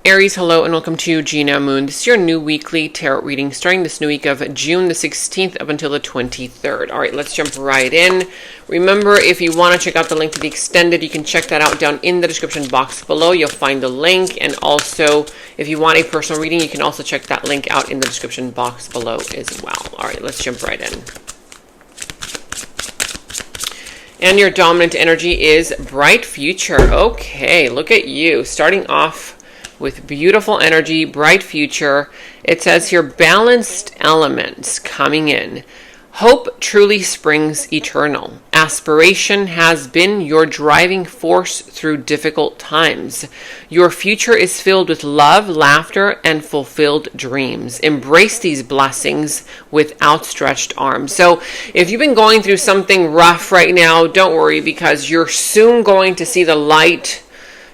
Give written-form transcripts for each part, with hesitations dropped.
Aries, hello and welcome to Gena Moon. This is your new weekly tarot reading starting this new week of June the 16th up until the 23rd. All right, let's jump right in. Remember, if you want to check out the link to the extended, you can check that out down in the description box below. You'll find the link. And also, if you want a personal reading, you can also check that link out in the description box below as well. All right, let's jump right in. And your dominant energy is bright future. Okay, look at you starting off with beautiful energy, bright future. It says here, balanced elements coming in. Hope truly springs eternal. Aspiration has been your driving force through difficult times. Your future is filled with love, laughter, and fulfilled dreams. Embrace these blessings with outstretched arms. So if you've been going through something rough right now, don't worry, because you're soon going to see the light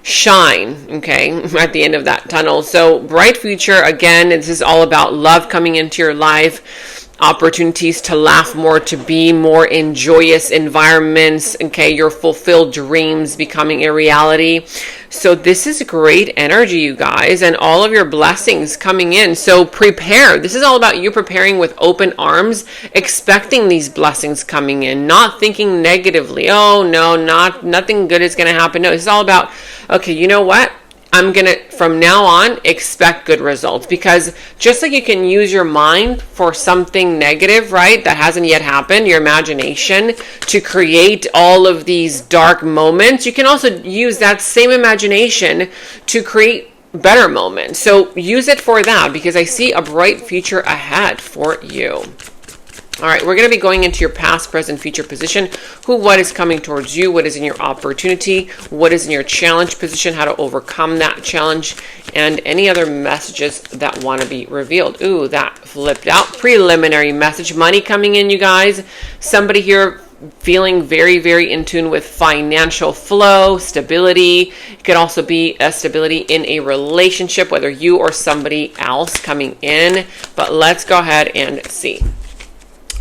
shine, okay, at the end of that tunnel. So bright future, again, this is all about love coming into your life, opportunities to laugh more, to be more in joyous environments, okay, your fulfilled dreams becoming a reality. So this is great energy, you guys, and all of your blessings coming in. So prepare. This is all about you preparing with open arms, expecting these blessings coming in, not thinking negatively. Oh no, nothing good is going to happen. No, this is all about, okay, you know what? I'm going to, from now on, expect good results, because just like you can use your mind for something negative, right, that hasn't yet happened, your imagination, to create all of these dark moments, you can also use that same imagination to create better moments. So use it for that, because I see a bright future ahead for you. All right, we're going to be going into your past, present, future position. What is coming towards you? What is in your opportunity? What is in your challenge position? How to overcome that challenge? And any other messages that want to be revealed. Ooh, that flipped out. Preliminary message. Money coming in, you guys. Somebody here feeling very, very in tune with financial flow, stability. It could also be a stability in a relationship, whether you or somebody else coming in. But let's go ahead and see.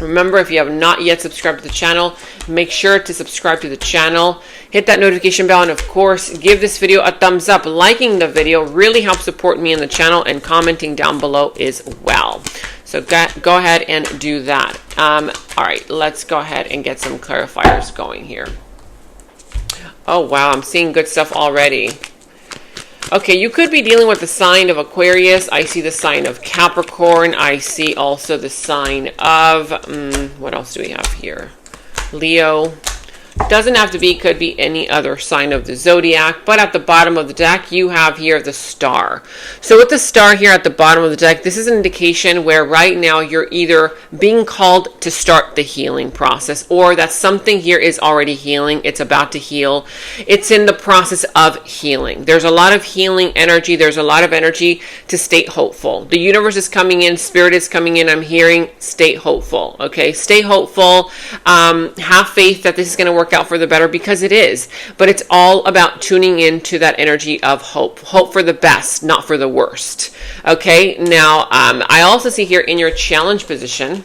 Remember, if you have not yet subscribed to the channel, make sure to subscribe to the channel. Hit that notification bell, and of course, give this video a thumbs up. Liking the video really helps support me in the channel, and commenting down below as well. So go ahead and do that. All right, let's go ahead and get some clarifiers going here. Oh, wow, I'm seeing good stuff already. Okay, you could be dealing with the sign of Aquarius. I see the sign of Capricorn. I see also the sign of, what else do we have here? Leo. Doesn't have to be, could be any other sign of the zodiac. But at the bottom of the deck, you have here the star. So with the star here at the bottom of the deck, this is an indication where right now you're either being called to start the healing process, or that something here is already healing. It's about to heal. It's in the process of healing. There's a lot of healing energy. There's a lot of energy to stay hopeful. The universe is coming in. Spirit is coming in. I'm hearing stay hopeful. Okay, stay hopeful. Have faith that this is going to work out for the better, because it is. But it's all about tuning into that energy of hope. Hope for the best, not for the worst. Okay, now I also see here in your challenge position,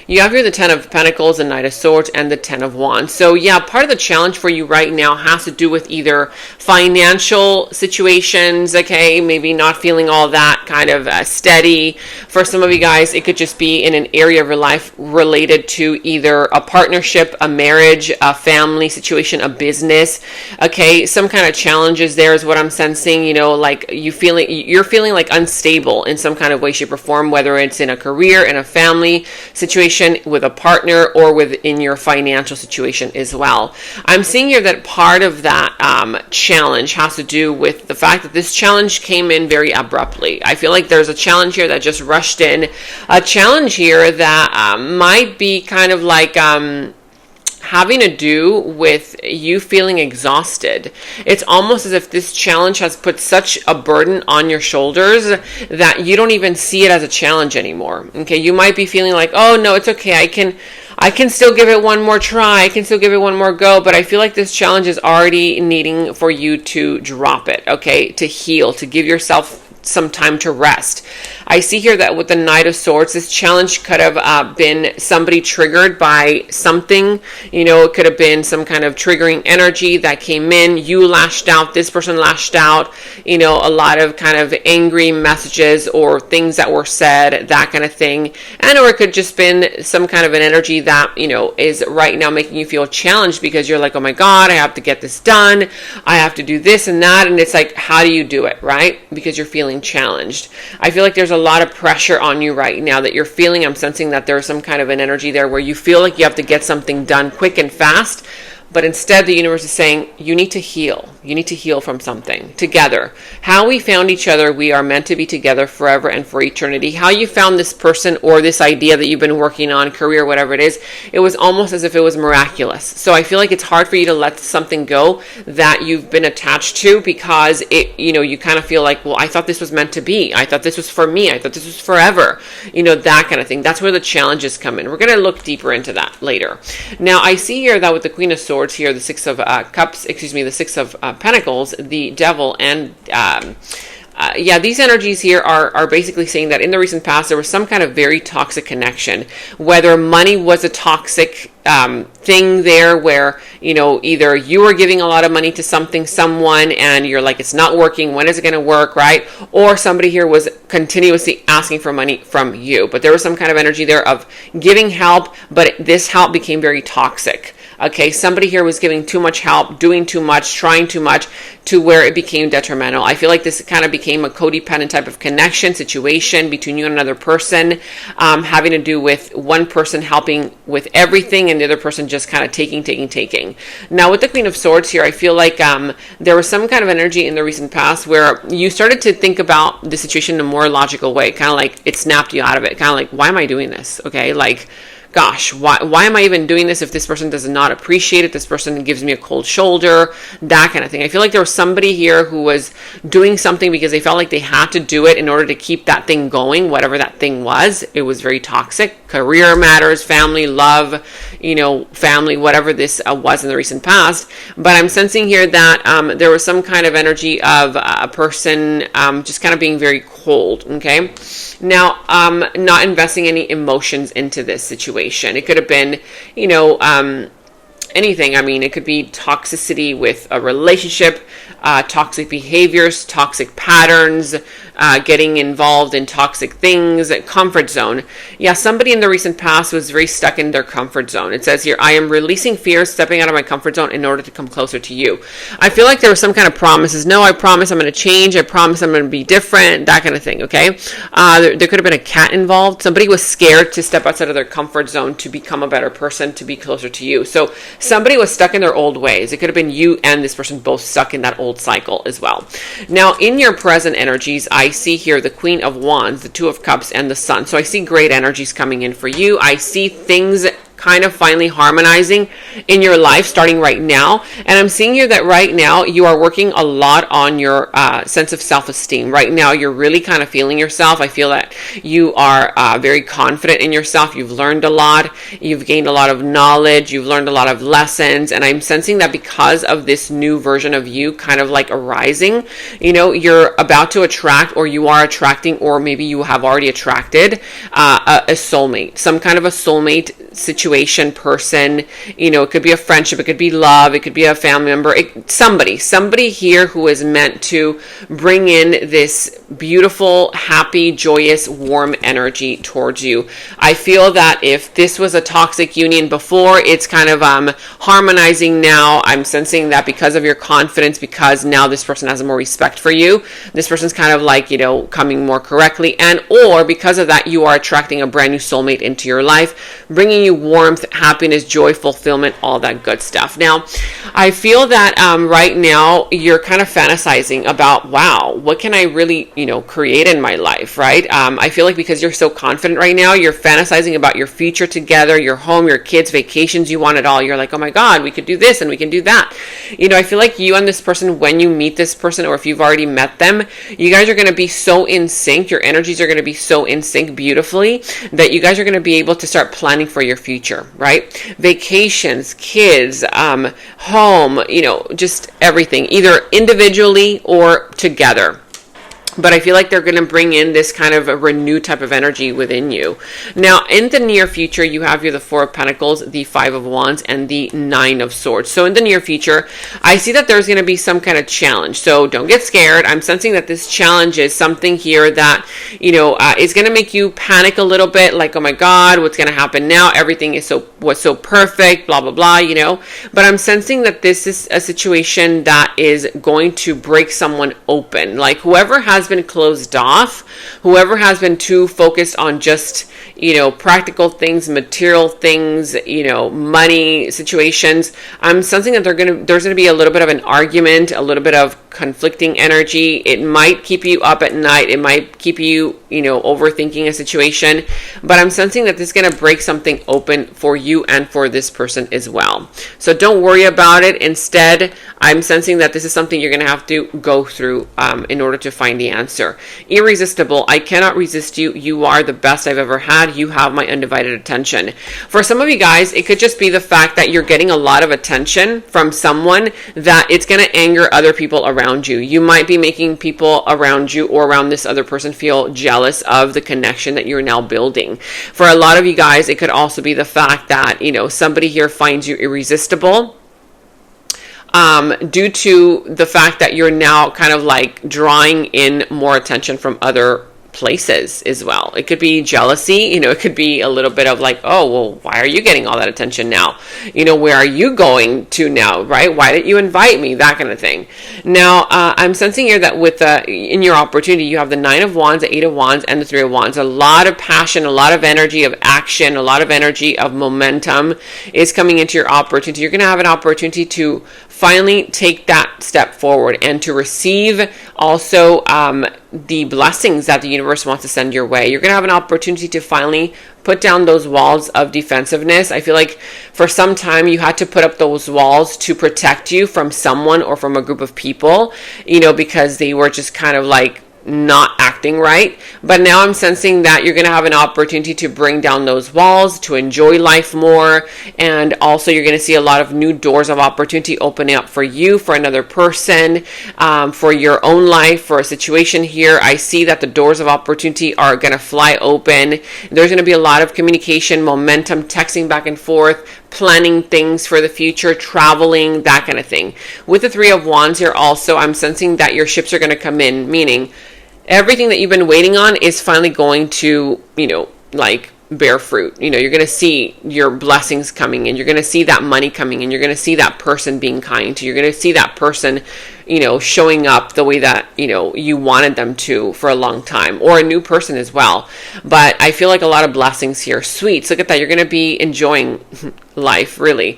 you have here the 10 of Pentacles, the Knight of Swords, and the 10 of Wands. So yeah, part of the challenge for you right now has to do with either financial situations, okay, maybe not feeling all that kind of steady. For some of you guys, it could just be in an area of your life related to either a partnership, a marriage, a family situation, a business, okay, some kind of challenges there is what I'm sensing, you know, like you're feeling like unstable in some kind of way, shape, or form, whether it's in a career, in a family situation, with a partner, or within your financial situation as well. I'm seeing here that part of that challenge has to do with the fact that this challenge came in very abruptly. I feel like there's a challenge here that just rushed in, a challenge here that might be kind of like having to do with you feeling exhausted. It's almost as if this challenge has put such a burden on your shoulders that you don't even see it as a challenge anymore. Okay, you might be feeling like, oh no, it's okay, I can still give it one more try, I can still give it one more go, but I feel like this challenge is already needing for you to drop it, okay, to heal, to give yourself some time to rest. I see here that with the Knight of Swords, this challenge could have been somebody triggered by something. You know, it could have been some kind of triggering energy that came in. You lashed out, this person lashed out, you know, a lot of kind of angry messages or things that were said, that kind of thing. And or it could just been some kind of an energy that, you know, is right now making you feel challenged because you're like, oh my God, I have to get this done. I have to do this and that. And it's like, how do you do it, right? Because you're feeling challenged. I feel like there's a lot of pressure on you right now that you're feeling. I'm sensing that there's some kind of an energy there where you feel like you have to get something done quick and fast. But instead, the universe is saying, you need to heal. You need to heal from something together. How we found each other, we are meant to be together forever and for eternity. How you found this person or this idea that you've been working on, career, whatever it is, it was almost as if it was miraculous. So I feel like it's hard for you to let something go that you've been attached to because it, you know, you kind of feel like, well, I thought this was meant to be. I thought this was for me. I thought this was forever. You know, that kind of thing. That's where the challenges come in. We're going to look deeper into that later. Now, I see here that with the Queen of Swords here, the Six of Cups, the Six of Pentacles, the Devil, and yeah, these energies here are basically saying that in the recent past there was some kind of very toxic connection, whether money was a toxic thing there where, you know, either you were giving a lot of money to someone and you're like, it's not working, when is it going to work, right? Or somebody here was continuously asking for money from you, but there was some kind of energy there of giving help, but this help became very toxic. Okay, somebody here was giving too much help, doing too much, trying too much, to where it became detrimental. I feel like this kind of became a codependent type of connection situation between you and another person, having to do with one person helping with everything and the other person just kind of taking. Now with the Queen of Swords here, I feel like there was some kind of energy in the recent past where you started to think about the situation in a more logical way, kind of like it snapped you out of it, kind of like, why am I doing this? Okay, like, gosh, why am I even doing this if this person does not appreciate it? This person gives me a cold shoulder, that kind of thing. I feel like there was somebody here who was doing something because they felt like they had to do it in order to keep that thing going, whatever that thing was. It was very toxic. Career matters, family, love, you know, family, whatever this was in the recent past. But I'm sensing here that there was some kind of energy of a person just kind of being very cold, okay? Now, not investing any emotions into this situation. It could have been, you know, anything. I mean, it could be toxicity with a relationship, toxic behaviors, toxic patterns, getting involved in toxic things, comfort zone. Yeah, somebody in the recent past was very stuck in their comfort zone. It says here, I am releasing fear, stepping out of my comfort zone in order to come closer to you. I feel like there was some kind of promises. No, I promise I'm going to change. I promise I'm going to be different, that kind of thing, okay? There could have been a cat involved. Somebody was scared to step outside of their comfort zone to become a better person, to be closer to you. So somebody was stuck in their old ways. It could have been you and this person both stuck in that old cycle as well. Now, in your present energies, I see here the Queen of Wands, the Two of Cups, and the Sun. So I see great energies coming in for you. I see things kind of finally harmonizing in your life starting right now. And I'm seeing here that right now you are working a lot on your sense of self-esteem. Right now you're really kind of feeling yourself. I feel that you are very confident in yourself. You've learned a lot. You've gained a lot of knowledge. You've learned a lot of lessons. And I'm sensing that because of this new version of you kind of like arising, you know, you're about to attract, or you are attracting, or maybe you have already attracted a soulmate, some kind of a soulmate situation, person. You know, it could be a friendship, it could be love, it could be a family member, somebody here who is meant to bring in this beautiful, happy, joyous, warm energy towards you. I feel that if this was a toxic union before, it's kind of harmonizing now. I'm sensing that because of your confidence, because now this person has more respect for you, this person's kind of like, you know, coming more correctly, and or because of that you are attracting a brand new soulmate into your life, bringing you warmth, happiness, joy, fulfillment, all that good stuff. Now, I feel that right now you're kind of fantasizing about, wow, what can I really, you know, create in my life, right? I feel like because you're so confident right now, you're fantasizing about your future together, your home, your kids, vacations, you want it all. You're like, oh my God, we could do this and we can do that. You know, I feel like you and this person, when you meet this person, or if you've already met them, you guys are going to be so in sync. Your energies are going to be so in sync beautifully that you guys are going to be able to start planning for your future, right? Vacations, kids, home, you know, just everything, either individually or together. But I feel like they're going to bring in this kind of a renewed type of energy within you. Now, in the near future, you have here the Four of Pentacles, the Five of Wands, and the Nine of Swords. So in the near future, I see that there's going to be some kind of challenge. So don't get scared. I'm sensing that this challenge is something here that, is going to make you panic a little bit. Like, oh my God, what's going to happen now? Everything is was so perfect, blah, blah, blah, But I'm sensing that this is a situation that is going to break someone open. Like whoever has been closed off, whoever has been too focused on just, practical things, material things, money situations, I'm sensing that there's going to be a little bit of an argument, a little bit of conflicting energy. It might keep you up at night. It might keep you, overthinking a situation, but I'm sensing that this is going to break something open for you and for this person as well. So don't worry about it. Instead, I'm sensing that this is something you're going to have to go through in order to find the answer. Irresistible. I cannot resist you. You are the best I've ever had. You have my undivided attention. For some of you guys, it could just be the fact that you're getting a lot of attention from someone that it's going to anger other people around you. You might be making people around you or around this other person feel jealous of the connection that you're now building. For a lot of you guys, it could also be the fact that, somebody here finds you irresistible. Due to the fact that you're now kind of like drawing in more attention from other places as well. It could be jealousy, it could be a little bit of like, oh, well, why are you getting all that attention now? Where are you going to now, right? Why didn't you invite me? That kind of thing. Now, I'm sensing here that with in your opportunity, you have the Nine of Wands, the Eight of Wands, and the Three of Wands. A lot of passion, a lot of energy of action, a lot of energy of momentum is coming into your opportunity. You're going to have an opportunity to finally take that step forward and to receive also the blessings that the universe wants to send your way. You're going to have an opportunity to finally put down those walls of defensiveness. I feel like for some time you had to put up those walls to protect you from someone or from a group of people, because they were just kind of like not acting right. But now I'm sensing that you're going to have an opportunity to bring down those walls, to enjoy life more, and also you're going to see a lot of new doors of opportunity opening up for you, for another person, for your own life, for a situation here. I see that the doors of opportunity are going to fly open. There's going to be a lot of communication, momentum, texting back and forth, planning things for the future, traveling, that kind of thing. With the Three of Wands here also, I'm sensing that your ships are going to come in, meaning everything that you've been waiting on is finally going to, bear fruit. You're going to see your blessings coming in. You're going to see that money coming in. You're going to see that person being kind to you. You're going to see that person, showing up the way that, you wanted them to for a long time, or a new person as well. But I feel like a lot of blessings here. Sweets. Look at that. You're going to be enjoying life, really.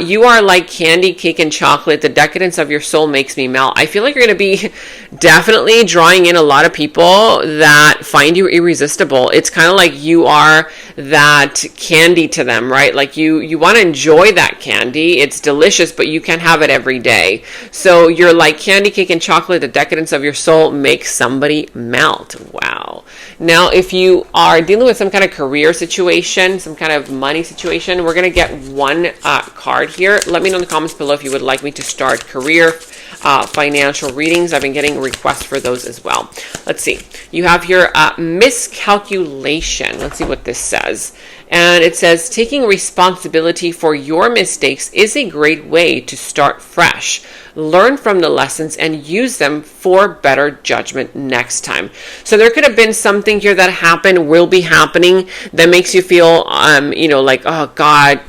You are like candy, cake, and chocolate. The decadence of your soul makes me melt. I feel like you're going to be definitely drawing in a lot of people that find you irresistible. It's kind of like you are that candy to them, right? Like you want to enjoy that candy. It's delicious, but you can't have it every day. So you're like candy, cake, and chocolate. The decadence of your soul makes somebody melt. Wow. Now, if you are dealing with some kind of career situation, some kind of money situation, we're going to get one card here. Let me know in the comments below if you would like me to start career, financial readings. I've been getting requests for those as well. Let's see. You have here miscalculation. Let's see what this says. And it says, taking responsibility for your mistakes is a great way to start fresh. Learn from the lessons and use them for better judgment next time. So there could have been something here that happened, will be happening, that makes you feel, like, oh God,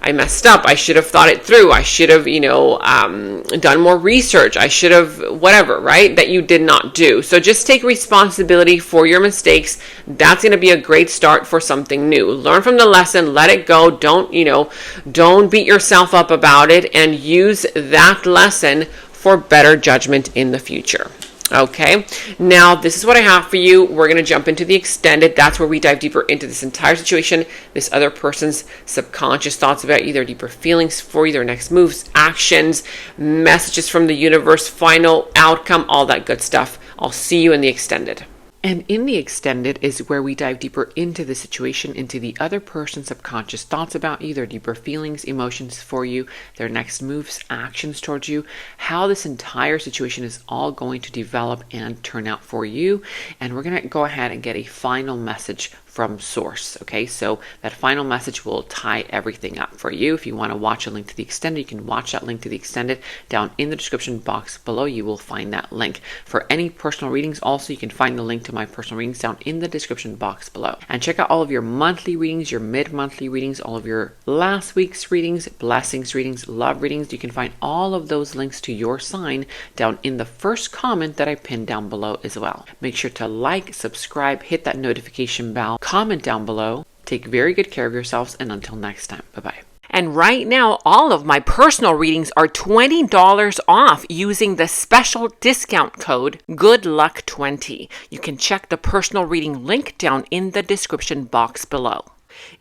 I messed up. I should have thought it through. I should have, done more research. I should have whatever, right? That you did not do. So just take responsibility for your mistakes. That's going to be a great start for something new. Learn from the lesson. Let it go. Don't beat yourself up about it, and use that lesson for better judgment in the future. Okay, now this is what I have for you. We're going to jump into the extended. That's where we dive deeper into this entire situation, this other person's subconscious thoughts about you, their deeper feelings for you, their next moves, actions, messages from the universe, final outcome, all that good stuff. I'll see you in the extended. And in the extended is where we dive deeper into the situation, into the other person's subconscious thoughts about you, their deeper feelings, emotions for you, their next moves, actions towards you, how this entire situation is all going to develop and turn out for you. And we're going to go ahead and get a final message from source. Okay, so that final message will tie everything up for you. If you want to watch a link to the extended, you can watch that link to the extended down in the description box below. You will find that link. For any personal readings, also you can find the link to my personal readings down in the description box below. And check out all of your monthly readings, your mid-monthly readings, all of your last week's readings, blessings readings, love readings. You can find all of those links to your sign down in the first comment that I pinned down below as well. Make sure to like, subscribe, hit that notification bell, comment down below. Take very good care of yourselves, and until next time, bye-bye. And right now, all of my personal readings are $20 off using the special discount code GOODLUCK20. You can check the personal reading link down in the description box below.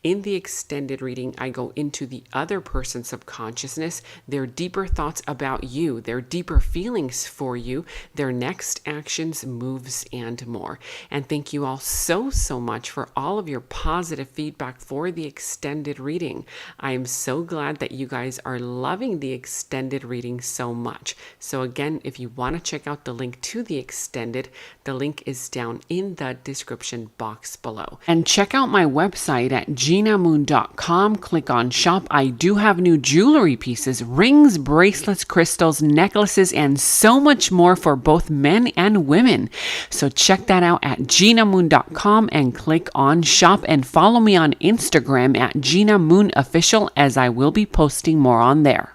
In the extended reading, I go into the other person's subconsciousness, their deeper thoughts about you, their deeper feelings for you, their next actions, moves, and more. And thank you all so much for all of your positive feedback for the extended reading. I am so glad that you guys are loving the extended reading so much. So again, if you want to check out the link to the extended, the link is down in the description box below. And check out my website at GenaMoon.com. Click on shop. I do have new jewelry pieces, rings, bracelets, crystals, necklaces, and so much more for both men and women. So check that out at GenaMoon.com and click on shop, and follow me on Instagram at Gena Moon Official, as I will be posting more on there.